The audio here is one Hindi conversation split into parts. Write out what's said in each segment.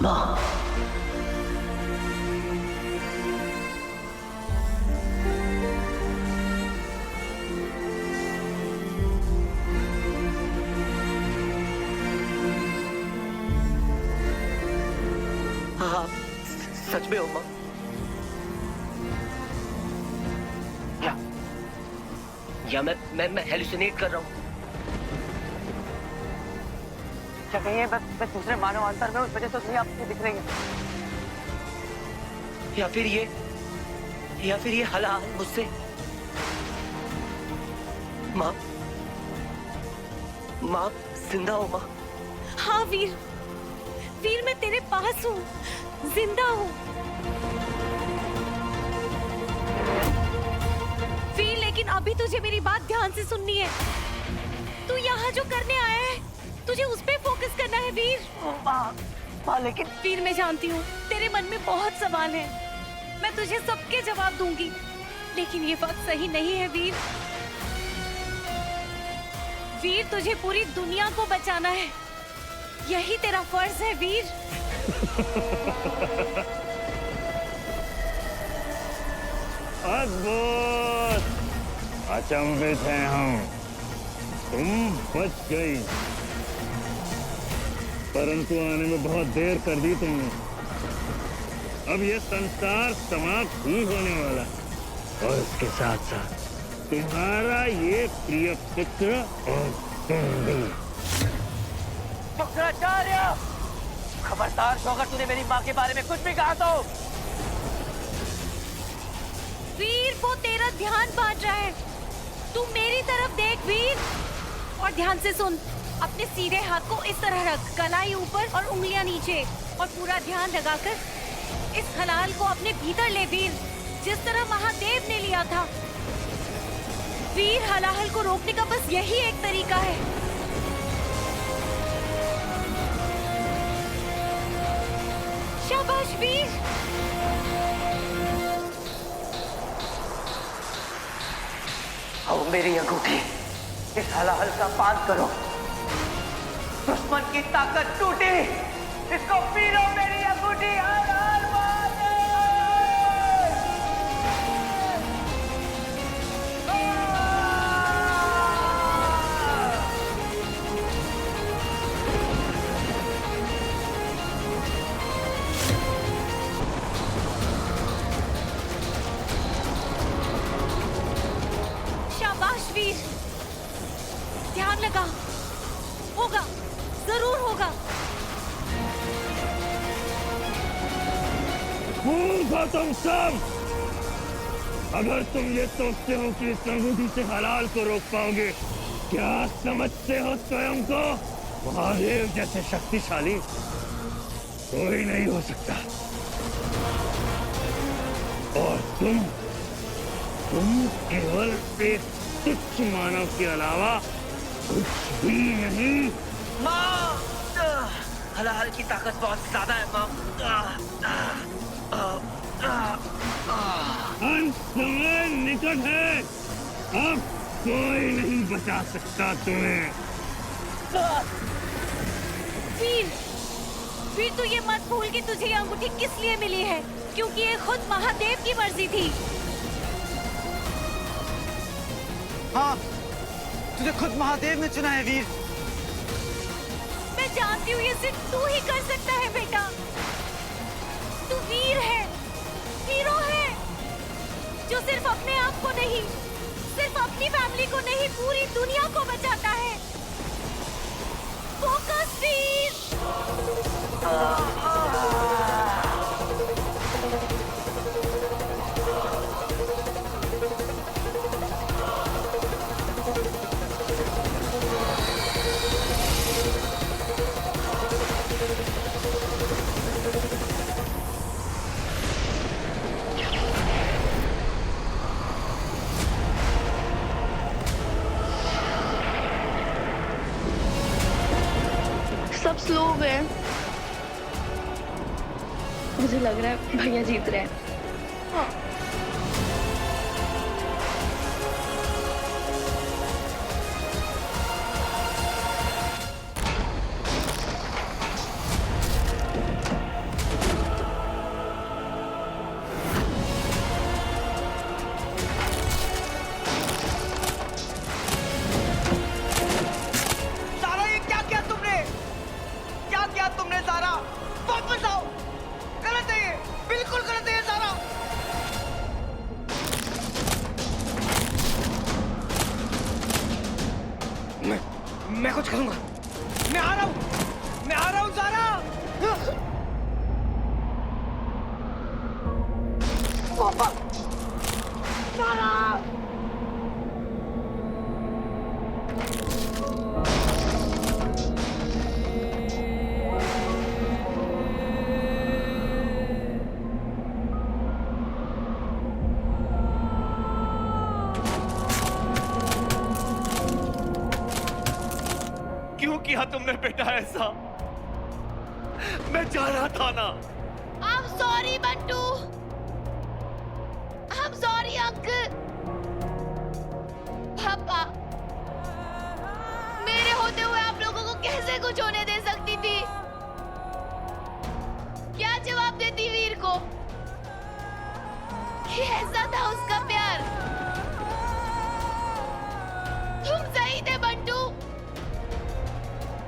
माँ, हाँ, सच में हो माँ? या मैं हेलुसिनेट कर रहा हूँ? क्या कहिए, मैं दूसरे मानव अंतर में उस वजह से तुम्हें आपको दिख रही है। या फिर ये हलाल मुझसे। माँ, माँ जिंदा हो माँ? हाँ वीर, वीर मैं तेरे पास हूँ, जिंदा हूँ। वीर लेकिन अभी तुझे मेरी बात ध्यान से सुननी है। तू यहाँ जो करने आया है, तुझे उस पे फोकस करना है वीर। माँ लेकिन वीर मैं जानती हूँ तेरे मन में बहुत सवाल है, मैं तुझे सबके जवाब दूंगी, लेकिन ये वक्त सही नहीं है वीर। वीर तुझे पूरी दुनिया को बचाना है, यही तेरा फर्ज है वीर। अद्भुत! अचंभित हैं हम, तुम बच गई, परंतु आने में बहुत देर कर दी तुमने। अब ये संसार समाप्त ही होने वाला, और इसके साथ साथ तुम्हारा ये प्रिय पुत्र और तुम भी। शुक्राचार्य, खबरदार जो अगर तूने मेरी माँ के बारे में कुछ भी कहा तो। वीर वो तेरा ध्यान बांट रहा है, तू मेरी तरफ देख वीर, और ध्यान से सुन। अपने सीधे हाथ को इस तरह रख, कलाई ऊपर और उंगलियां नीचे, और पूरा ध्यान लगाकर इस हलाल को अपने भीतर ले वीर, जिस तरह महादेव ने लिया था। वीर हलाहल को रोकने का बस यही एक तरीका है। शाबाश वीर। आओ मेरी अंगूठी, इस हलाहल का पान करो। दुश्मन की ताकत टूटी, इसको पी लो मेरी अंगूठी। हर हर महादेव। शाबाश वीर, ध्यान लगा, होगा, जरूर होगा। मूर्ख हो तुम सब! अगर तुम ये सोचते हो कि इस अंगूठी से हलाल को रोक पाओगे, क्या समझते हो स्वयं को? महादेव जैसे शक्तिशाली कोई नहीं हो सकता, और तुम केवल एक तुच्छ मानव के अलावा कुछ भी नहीं। माँ, हलाल की ताकत बहुत ज्यादा है माँ। अंत समय निकट है, अब कोई नहीं बचा सकता तुम्हें। वीर, वीर तू ये मत भूल कि तुझे ये अंगूठी किस लिए मिली है, क्योंकि ये खुद महादेव की मर्जी थी। हाँ, तुझे खुद महादेव ने चुना है वीर। मैं जानती हूँ ये सिर्फ तू ही कर सकता है बेटा। तू वीर है, हीरो है, जो सिर्फ अपने आप को नहीं, सिर्फ अपनी फैमिली को नहीं, पूरी दुनिया को बचाता है। फोकस वीर। सब स्लो हो गए। मुझे लग रहा है भैया जीत रहे हैं। हाँ। मैं कुछ करूंगा। मैं आ रहा हूँ ज़ारा। पापा, ज़ारा। क्यों किया तुमने बेटा ऐसा? मैं जा रहा था ना। I'm sorry, Bantu. I'm sorry, uncle. पापा, मेरे होते हुए आप लोगों को कैसे कुछ होने दे सकती थी? क्या जवाब देती वीर को? कि ऐसा था उसका प्यार। तुम सही थे बंटू।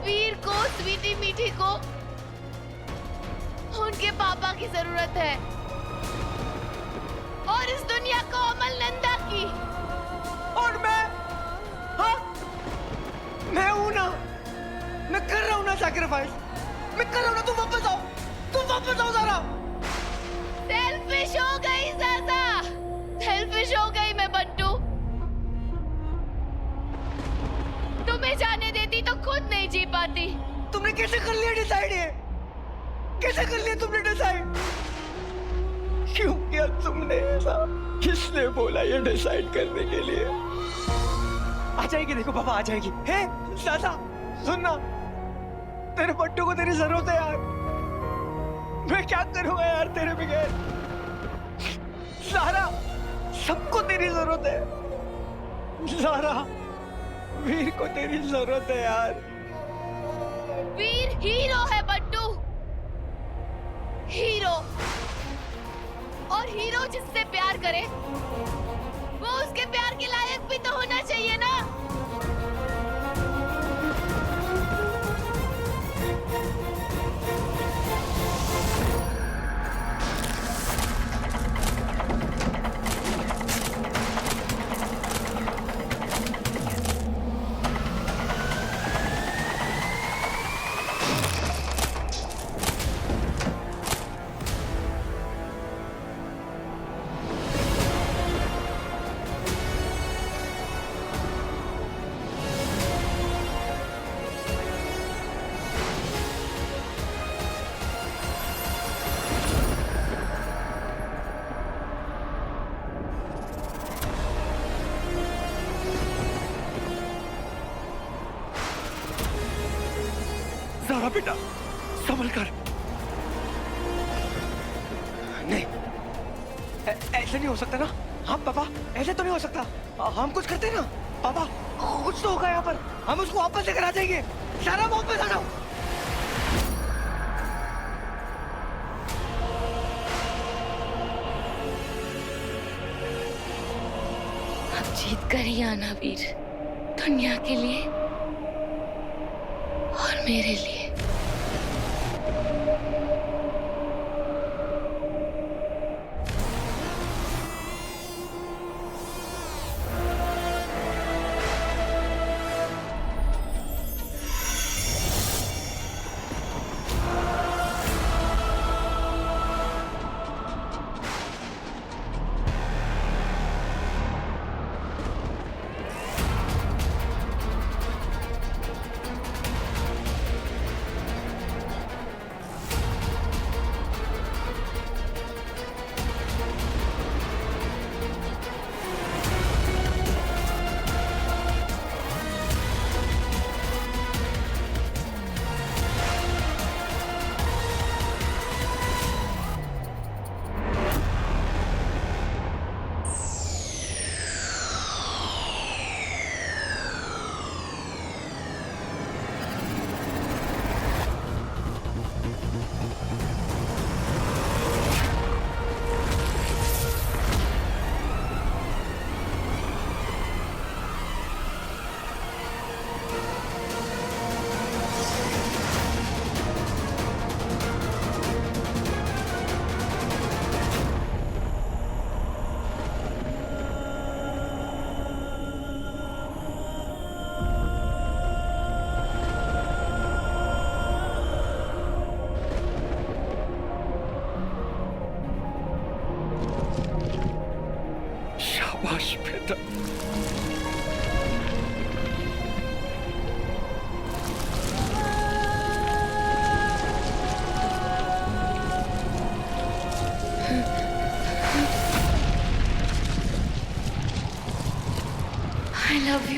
वीर को, स्वीटी मीठी को उनके पापा की जरूरत है और इस दुनिया को अमल नंदा की। और मैं, हाँ, मैं हूं ना। मैं कर रहा हूं ना सैक्रिफाइस। मैं कर रहा हूं ना। तुम वापस आओ ज़ारा। सेल्फिश हो गई ज़ाज़ा। सेल्फिश हो गई मैं बंटू। तुम्हें जाने देती तो खुद नहीं जी पाती। तुमने कैसे कर लिया डिसाइड? ये कैसे कर लिया तुमने डिसाइड? क्यों किया तुमने ऐसा? किसने बोला ये डिसाइड करने के लिए? आ जाएगी, देखो पापा आ जाएगी। हे ज़ाज़ा, सुनना, तेरे बट्टू को तेरी जरूरत है यार। मैं क्या करूंगा यार तेरे बगैर? ज़ारा, सबको तेरी जरूरत है। ज़ारा, वीर को तेरी जरूरत है यार। वीर हीरो है बंटू। हीरो। और हीरो जिससे प्यार करे वो उसके प्यार के लायक भी तो होना चाहिए ना। ज़ारा बेटा, संभल कर। नहीं, ऐसे नहीं हो सकता ना। हाँ पापा, ऐसे तो नहीं हो सकता। हम कुछ करते ना पापा। कुछ तो होगा यहाँ पर। हम उसको वापस लेकर आ जाएंगे। ज़ारा वापस आ जाओ। अब जीत कर ही आना वीर, दुनिया के लिए और मेरे लिए।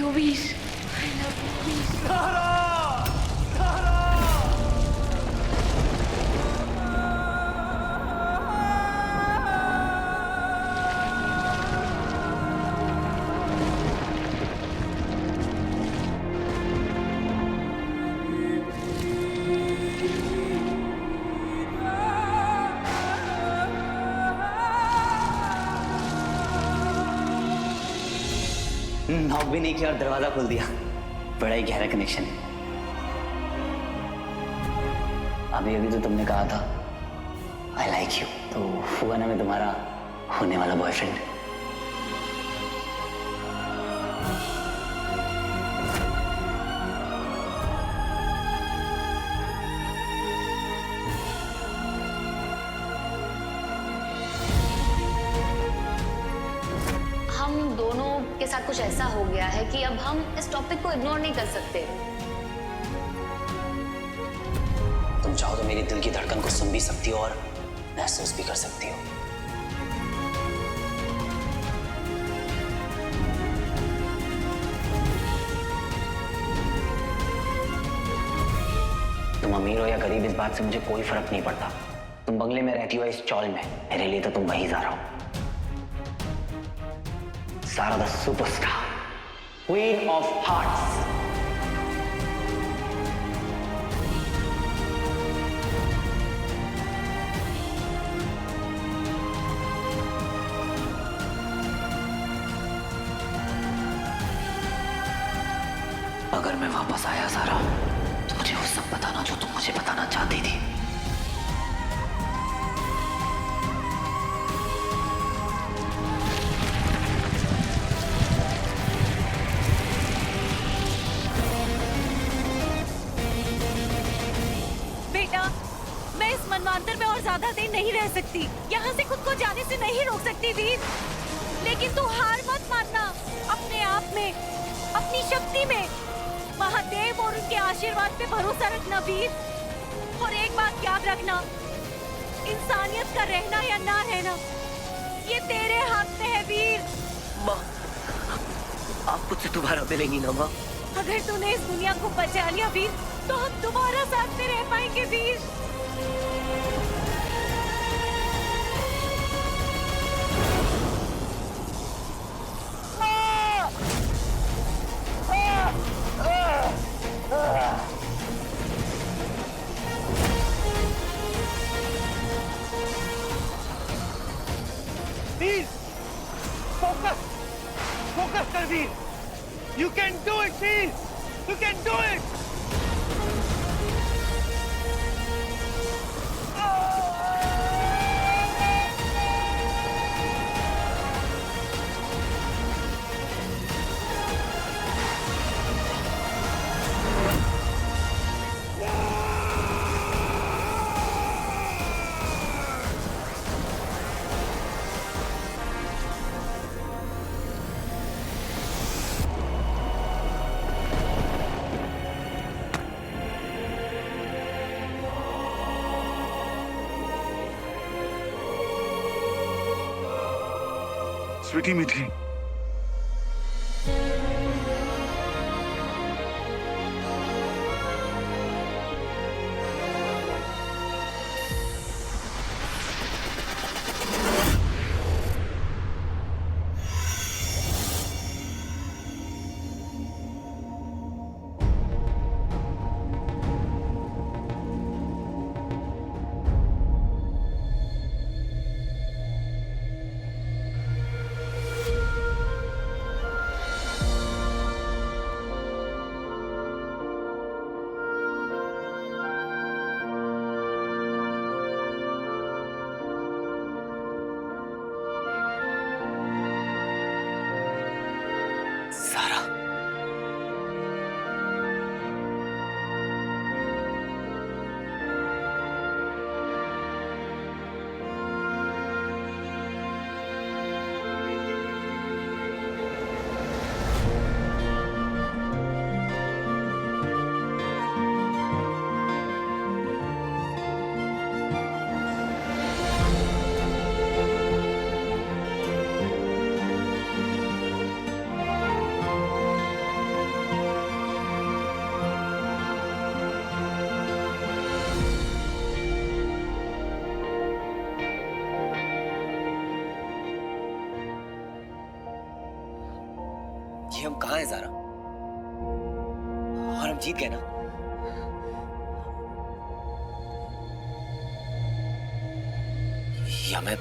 You Veer, I love you Veer. Knock भी नहीं किया और दरवाजा खोल दिया। बड़ा ही गहरा कनेक्शन है। अभी अभी तो तुमने कहा था आई लाइक यू, तो हुआ ना मैं तुम्हारा होने वाला बॉयफ्रेंड। हम दोनों के साथ कुछ ऐसा हो गया है कि अब हम इस टॉपिक को इग्नोर नहीं कर सकते। तुम चाहो तो मेरी दिल की धड़कन को सुन भी सकती हो और महसूस भी कर सकती हो। तुम अमीर हो या गरीब इस बात से मुझे कोई फर्क नहीं पड़ता। तुम बंगले में रहती हो इस चौल में, मेरे लिए तो तुम वही जा रहा हो। सारा the superstar, queen of hearts. अगर मैं वापस आया सारा, तो मुझे वो सब बताना जो तुम मुझे बताना चाहती थी। मनवांतर में और ज्यादा देर नहीं रह सकती। यहाँ से खुद को जाने से नहीं रोक सकती वीर, लेकिन तू हार मत मानना अपने आप में, अपनी शक्ति में। महादेव और उनके आशीर्वाद पे भरोसा रखना वीर। और एक बात याद रखना, इंसानियत का रहना या ना रहना ये तेरे हाथ में है वीर। माँ, आप मुझसे दोबारा मिलेंगी ना माँ? अगर तूने इस दुनिया को बचा लिया वीर, तो हम दोबारा साथ में रह पाएंगे वीर। वीर, फोकस, फोकस कर वीर। You can do it, Veer. You can do it। Sweety में थी। हम कहाँ हैं ज़ारा? और हम जीत गए ना? या मैं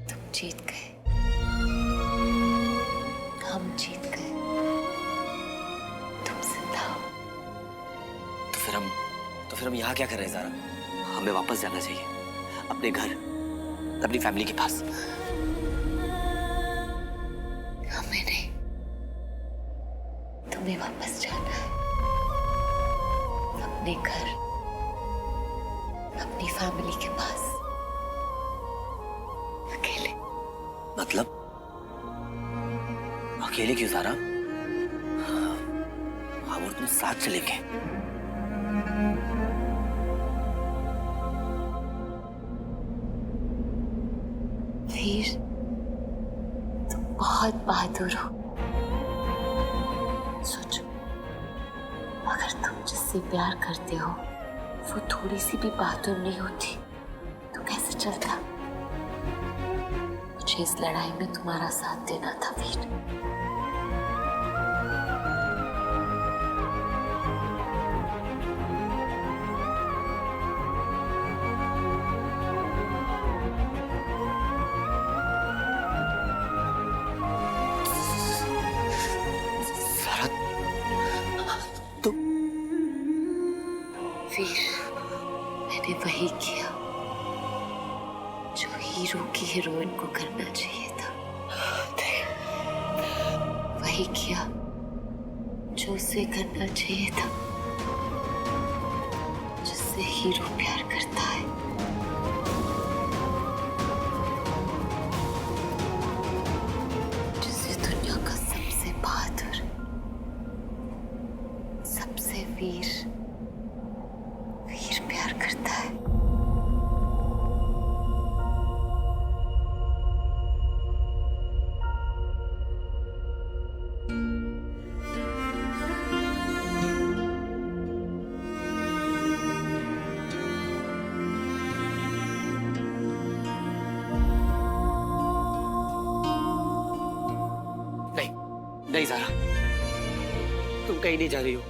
तुम जीत गए, हम जीत गए, तुम जिंदा हो। तो फिर हम यहाँ क्या कर रहे हैं ज़ारा? हमें वापस जाना चाहिए अपने घर, अपनी फैमिली के पास। हमें नहीं, तुम्हें वापस जाना है अपने घर, अपनी फैमिली के पास, अकेले। मतलब अकेले क्यों ज़ारा? हम और तुम साथ चलेंगे। वीर, तुम बहुत बहादुर हो। सोचो, अगर तुम जिससे प्यार करते हो वो थोड़ी सी भी बहादुर नहीं होती तो कैसे चलता? मुझे इस लड़ाई में तुम्हारा साथ देना था वीर। वीर, मैंने वही किया जो हीरो की हीरोइन को करना चाहिए था। वही किया जो उसे करना चाहिए था, जिससे हीरो प्यार करता है। जिसे दुनिया का सबसे बहादुर, सबसे वीर प्यार करता है। नहीं ज़ारा, तुम कहीं नहीं जा रही हो।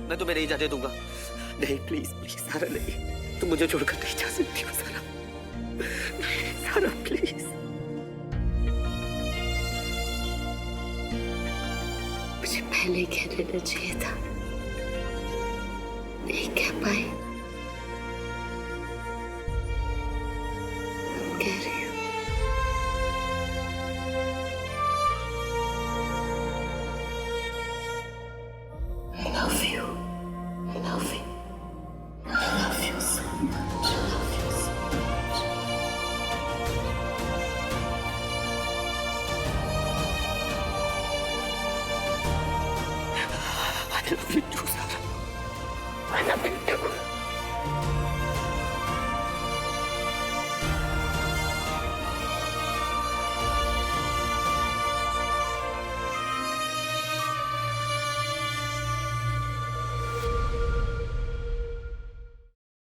मैं तुम्हें नहीं जाने दूंगा। नहीं, प्लीज प्लीज ज़ारा, नहीं, तुम मुझे छोड़कर नहीं जा सकती हो ज़ारा। ज़ारा प्लीज। मुझे पहले कह देना चाहिए था, नहीं कह पाई। कह रही हूँ, I love you. I love you. I love you so much. I love you so much. I love you too, Zaara. I love you too.